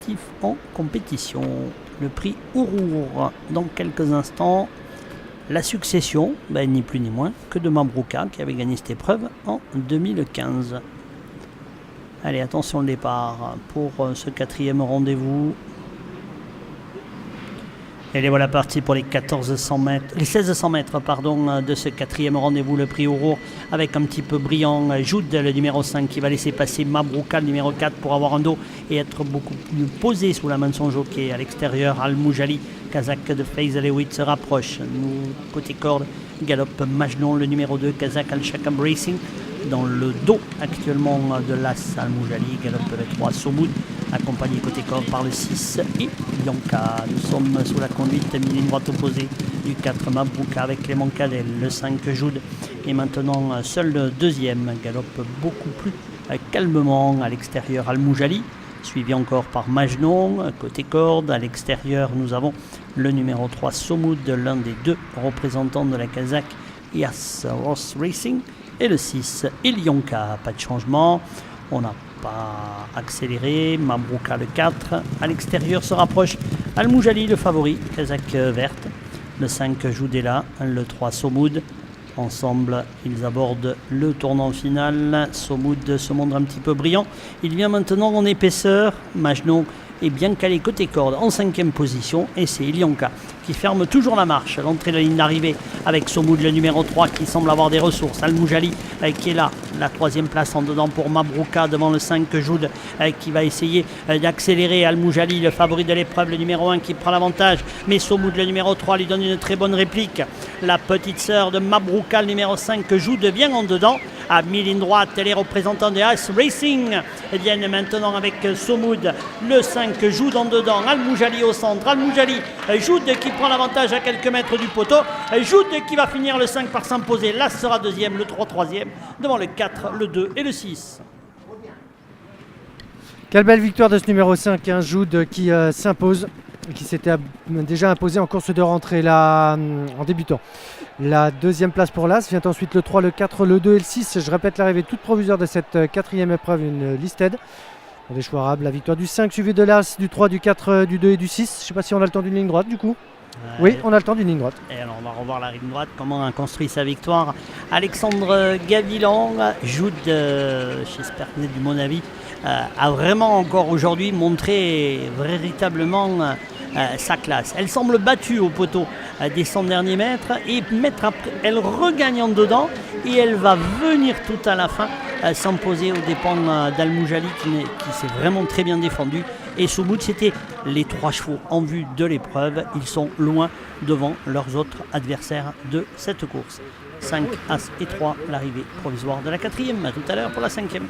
actif en compétition. Le prix Ourour dans quelques instants. La succession, ni plus ni moins que de Mabrouka qui avait gagné cette épreuve en 2015. Allez, attention le départ pour ce 4e rendez-vous. Et les voilà partis pour les 1600 mètres de ce 4e rendez-vous, le prix Ourour, avec un petit peu brillant Joud, le numéro 5, qui va laisser passer Mabrouka, le numéro 4, pour avoir un dos et être beaucoup plus posé sous la main de son jockey. À l'extérieur, Al-Moujali, Kazakh de Faisal Ewitt, se rapproche. Nous, côté corde, galope Majnun, le numéro 2, Kazakh Al-Shakam Racing. Dans le dos actuellement de l'As Al-Moujali, galope le 3, Somoud, accompagné côté corde par le 6 et Bianca. Nous sommes sous la conduite mi-ligne droite opposée du 4 Mabrouka avec Clément Cadel, le 5 Joud. Et maintenant seul le 2e galope beaucoup plus calmement à l'extérieur, Al-Moujali, suivi encore par Majnun. Côté corde, à l'extérieur, nous avons le numéro 3 Somoud, l'un des 2 représentants de la Kazakh Yas Ross Racing, et le 6 Ilionka. Pas de changement, on n'a pas accéléré. Mabrouka le 4, à l'extérieur se rapproche Al-Moujali, le favori, Kazakh verte, le 5 Joudela, le 3 Somoud. Ensemble, ils abordent le tournant final. Somoud se montre un petit peu brillant. Il vient maintenant en épaisseur. Majnun est bien calé côté corde en 5e position. Et c'est Ilionka qui ferme toujours la marche. L'entrée de la ligne d'arrivée avec Somoud, le numéro 3, qui semble avoir des ressources. Al-Moujali qui est là. La 3e place en dedans pour Mabrouka devant le 5 Joud qui va essayer d'accélérer. Al-Moujali, le favori de l'épreuve, le numéro 1 qui prend l'avantage. Mais Somoud, le numéro 3, lui donne une très bonne réplique. La petite sœur de Mabrouka, le numéro 5 Joud, vient en dedans. À mi-ligne droite, les représentants de Ice Racing viennent maintenant avec Somoud, le 5 Joud en dedans. Al-Moujali au centre. Al-Moujali, Joud qui prend l'avantage à quelques mètres du poteau. Joud qui va finir le 5 par s'imposer. Là sera 2e, le 3 3e, devant le 4, le 2 et le 6. Quelle belle victoire de ce numéro 5, Joud qui s'impose, qui s'était déjà imposé en course de rentrée là, en débutant. La 2e place pour l'As, vient ensuite le 3, le 4, le 2 et le 6. Je répète l'arrivée toute provisoire de cette 4e épreuve, une listed. Des choix, la victoire du 5 suivi de l'As, du 3, du 4, du 2 et du 6. Je ne sais pas si on a le temps d'une ligne droite du coup. Oui, on a le temps d'une ligne droite. Et alors on va revoir la ligne droite, comment a construit sa victoire Alexandre Gavilan. Joud, j'espère que vous êtes du mon avis, a vraiment encore aujourd'hui montré véritablement sa classe. Elle semble battue au poteau des 100 derniers mètres et elle regagne en dedans et elle va venir tout à la fin s'imposer aux dépens d'Al-Moujali qui s'est vraiment très bien défendu. Et Somoud, c'était les 3 chevaux en vue de l'épreuve. Ils sont loin devant leurs autres adversaires de cette course. 5, As et 3, l'arrivée provisoire de la 4e. À tout à l'heure pour la 5e.